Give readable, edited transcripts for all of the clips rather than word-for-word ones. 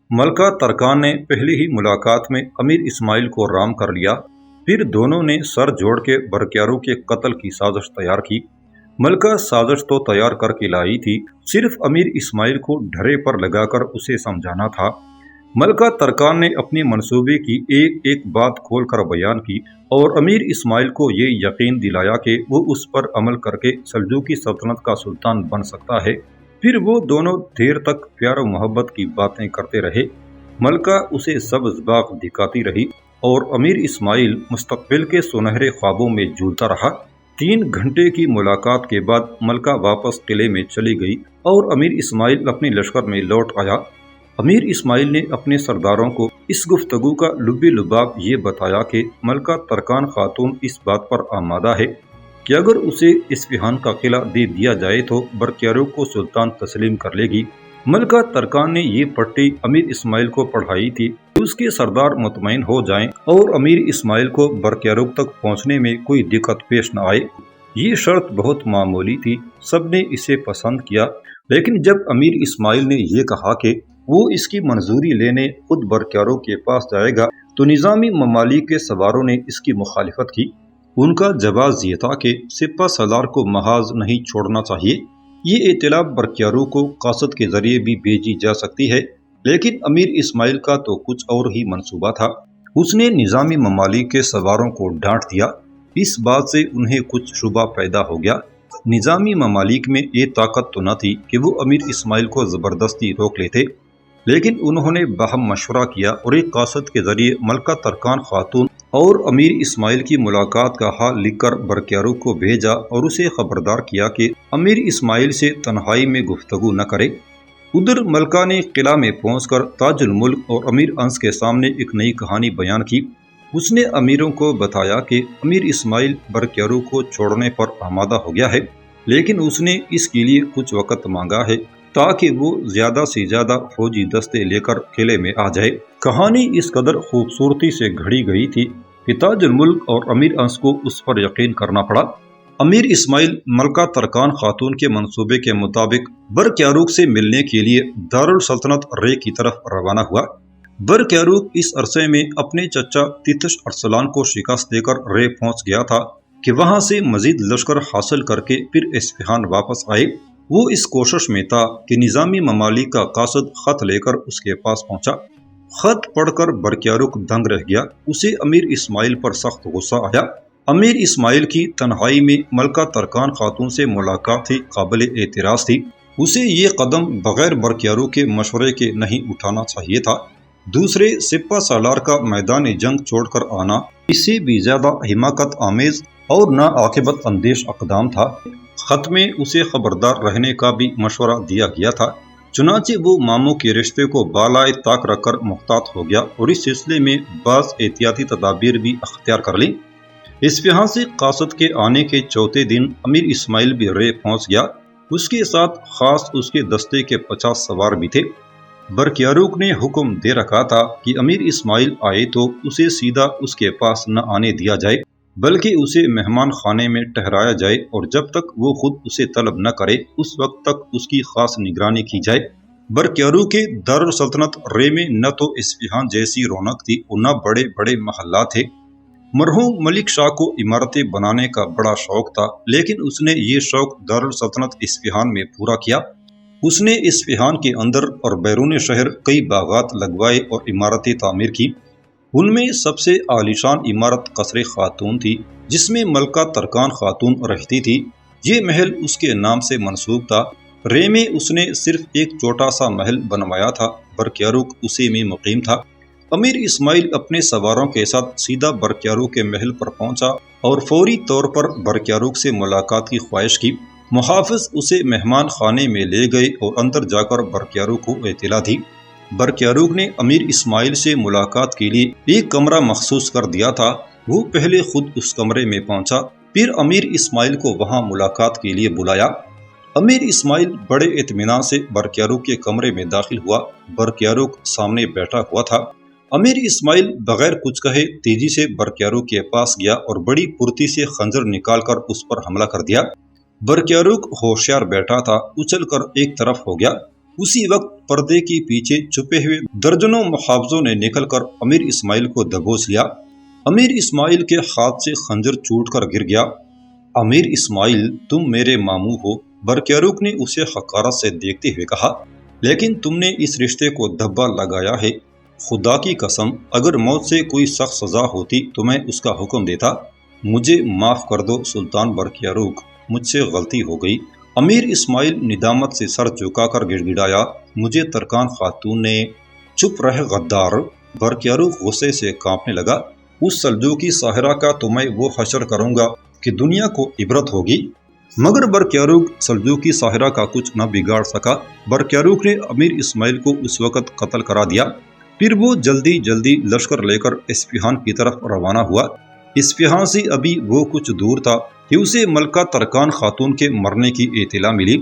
ملکہ Terken نے پہلی ہی ملاقات میں امیر اسماعیل کو رام کر لیا۔ پھر دونوں نے سر جوڑ کے برقیارو کے قتل کی سازش تیار کی۔ ملکہ سازش تو تیار کر کے لائی تھی، صرف امیر اسماعیل کو ڈھرے پر لگا کر اسے سمجھانا تھا۔ ملکہ ترکان نے اپنی منصوبے کی ایک ایک بات کھول کر بیان کی اور امیر اسماعیل کو یہ یقین دلایا کہ وہ اس پر عمل کر کے سلجوقی سلطنت کا سلطان بن سکتا ہے۔ پھر وہ دونوں دیر تک پیار و محبت کی باتیں کرتے رہے۔ ملکہ اسے سبز باغ دکھاتی رہی اور امیر اسماعیل مستقبل کے سنہرے خوابوں میں جھولتا رہا۔ 3 گھنٹے کی ملاقات کے بعد ملکہ واپس قلعے میں چلی گئی اور امیر اسماعیل اپنے لشکر میں لوٹ آیا۔ امیر اسماعیل نے اپنے سرداروں کو اس گفتگو کا لب لباب یہ بتایا کہ ملکہ ترکان خاتون اس بات پر آمادہ ہے کہ اگر اسے اصفہان کا قلعہ دے دیا جائے تو برقیارو کو سلطان تسلیم کر لے گی۔ ملکہ ترکان نے یہ پٹی امیر اسماعیل کو پڑھائی تھی کہ اس کے سردار مطمئن ہو جائیں اور امیر اسماعیل کو برقیارو تک پہنچنے میں کوئی دقت پیش نہ آئے۔ یہ شرط بہت معمولی تھی، سب نے اسے پسند کیا، لیکن جب امیر اسماعیل نے یہ کہا کہ وہ اس کی منظوری لینے خود برقیارو کے پاس جائے گا تو نظامی ممالک کے سواروں نے اس کی مخالفت کی۔ ان کا جواز یہ تھا کہ سپہ سالار کو محاذ نہیں چھوڑنا چاہیے، یہ اطلاع برقیارو کو قاصد کے ذریعے بھی بھیجی جا سکتی ہے، لیکن امیر اسماعیل کا تو کچھ اور ہی منصوبہ تھا۔ اس نے نظامی ممالک کے سواروں کو ڈانٹ دیا۔ اس بات سے انہیں کچھ شبہ پیدا ہو گیا۔ نظامی ممالک میں یہ طاقت تو نہ تھی کہ وہ امیر اسماعیل کو زبردستی روک لیتے، لیکن انہوں نے باہم مشورہ کیا اور ایک قاصد کے ذریعے ملکہ ترکان خاتون اور امیر اسماعیل کی ملاقات کا حال لکھ کر برقیارو کو بھیجا اور اسے خبردار کیا کہ امیر اسماعیل سے تنہائی میں گفتگو نہ کرے۔ ادھر ملکہ نے قلعہ میں پہنچ کر تاج الملک اور امیر انس کے سامنے ایک نئی کہانی بیان کی۔ اس نے امیروں کو بتایا کہ امیر اسماعیل برقیارو کو چھوڑنے پر آمادہ ہو گیا ہے، لیکن اس نے اس کے لیے کچھ وقت مانگا ہے تاکہ وہ زیادہ سے زیادہ فوجی دستے لے کر قلعے میں آ جائے۔ کہانی اس قدر خوبصورتی سے گھڑی گئی تھی کہ تاج الملک اور امیر انس کو اس پر یقین کرنا پڑا۔ امیر اسماعیل ملکہ ترکان خاتون کے منصوبے کے مطابق برقیارو سے ملنے کے لیے دارالسلطنت رے کی طرف روانہ ہوا۔ برقیارو اس عرصے میں اپنے چچا تیتش ارسلان کو شکست دے کر رے پہنچ گیا تھا کہ وہاں سے مزید لشکر حاصل کر کے پھر اصفہان واپس آئے۔ وہ اس کوشش میں تھا کہ نظامی ممالک کا قاصد خط لے کر اس کے پاس پہنچا۔ خط پڑھ کر برقیارو دنگ رہ گیا، اسے امیر اسماعیل پر سخت غصہ آیا۔ امیر اسماعیل کی تنہائی میں ملکہ ترکان خاتون سے ملاقات ہی قابل اعتراض تھی، اسے یہ قدم بغیر برقیارو کے مشورے کے نہیں اٹھانا چاہیے تھا۔ دوسرے سپہ سالار کا میدان جنگ چھوڑ کر آنا اس سے بھی زیادہ حماقت آمیز اور ناعاقبت اندیش اقدام تھا۔ خط میں اسے خبردار رہنے کا بھی مشورہ دیا گیا تھا، چنانچہ وہ ماموں کے رشتے کو بالائے طاق رکھ کر محتاط ہو گیا اور اس سلسلے میں بعض احتیاطی تدابیر بھی اختیار کر لیں۔ اصفہان سے قاصد کے آنے کے چوتھے دن امیر اسماعیل بھی رے پہنچ گیا، اس کے ساتھ خاص اس کے دستے کے 50 سوار بھی تھے۔ برقیارو نے حکم دے رکھا تھا کہ امیر اسماعیل آئے تو اسے سیدھا اس کے پاس نہ آنے دیا جائے، بلکہ اسے مہمان خانے میں ٹھہرایا جائے اور جب تک وہ خود اسے طلب نہ کرے اس وقت تک اس کی خاص نگرانی کی جائے۔ برقیارو کے دارالسلطنت رے میں نہ تو اصفہان جیسی رونق تھی اور نہ بڑے بڑے محلات تھے۔ مرحوم ملک شاہ کو عمارتیں بنانے کا بڑا شوق تھا، لیکن اس نے یہ شوق دارالسلطنت اصفہان میں پورا کیا۔ اس نے اصفہان کے اندر اور بیرون شہر کئی باغات لگوائے اور عمارتیں تعمیر کی۔ ان میں سب سے عالیشان عمارت قصر خاتون تھی، جس میں ملکہ ترکان خاتون رہتی تھی۔ یہ محل اس کے نام سے منسوب تھا۔ رے میں اس نے صرف ایک چھوٹا سا محل بنوایا تھا، برقیارو اسی میں مقیم تھا۔ امیر اسماعیل اپنے سواروں کے ساتھ سیدھا برقیارو کے محل پر پہنچا اور فوری طور پر برقیارو سے ملاقات کی خواہش کی۔ محافظ اسے مہمان خانے میں لے گئے اور اندر جا کر برقیارو کو اطلاع دی۔ برقیارو نے امیر اسماعیل سے ملاقات کے لیے ایک کمرہ مخصوص کر دیا تھا۔ وہ پہلے خود اس کمرے میں پہنچا، پھر امیر اسماعیل کو وہاں ملاقات کے لیے بلایا۔ امیر اسماعیل بڑے اطمینان سے برقیارو کے کمرے میں داخل ہوا۔ برقیارو سامنے بیٹھا ہوا تھا۔ امیر اسماعیل بغیر کچھ کہے تیزی سے برقیارو کے پاس گیا اور بڑی پھرتی سے خنجر نکال کر اس پر حملہ کر دیا۔ برقیارو ہوشیار بیٹھا تھا، اچھل کر ایک طرف ہو گیا۔ اسی وقت پردے کے پیچھے چھپے ہوئے درجنوں محافظوں نے نکل کر امیر اسماعیل کو دبوچ لیا۔ امیر اسماعیل کے ہاتھ سے خنجر چھوٹ کر گر گیا۔ امیر اسماعیل، تم میرے ماموں ہو، برکیاروق نے اسے حقارت سے دیکھتے ہوئے کہا، لیکن تم نے اس رشتے کو دھبا لگایا ہے۔ خدا کی قسم، اگر موت سے کوئی سخت سزا ہوتی تو میں اس کا حکم دیتا۔ مجھے معاف کر دو سلطان برکیاروق، مجھ سے غلطی ہو گئی۔ امیر اسماعیل ندامت سے سر جھکا کر گڑ گڑایا، مجھے ترکان خاتون نے۔ چپ رہ غدار! برکیاروق غصے سے کانپنے لگا۔ اس سلجوقی ساحرہ کا تو میں وہ حشر کروں گا کہ دنیا کو عبرت ہوگی۔ مگر برکیاروق سلجوقی ساحرہ کا کچھ نہ بگاڑ سکا۔ برکیاروق نے امیر اسماعیل کو اس وقت قتل کرا دیا۔ پھر وہ جلدی جلدی لشکر لے کر اصفہان کی طرف روانہ ہوا۔ اصفہان سے ابھی وہ کچھ دور تھا کہ اسے ملکہ ترکان خاتون کے مرنے کی اطلاع ملی۔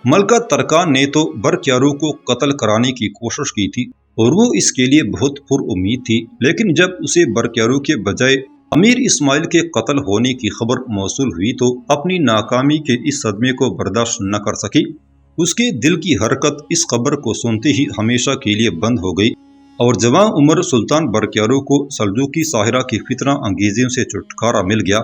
ملکہ ترکان نے تو برکیاروق کو قتل کرانے کی کوشش کی تھی اور وہ اس کے لیے بہت پر امید تھی، لیکن جب اسے برکیاروق کے بجائے امیر اسماعیل کے قتل ہونے کی خبر موصول ہوئی تو اپنی ناکامی کے اس صدمے کو برداشت نہ کر سکی۔ اس کے دل کی حرکت اس خبر کو سنتے ہی ہمیشہ کے لیے بند ہو گئی اور جوان عمر سلطان برکیاروق کو سلجوقی ساحرہ کی فتنہ انگیزیوں سے چھٹکارا مل گیا۔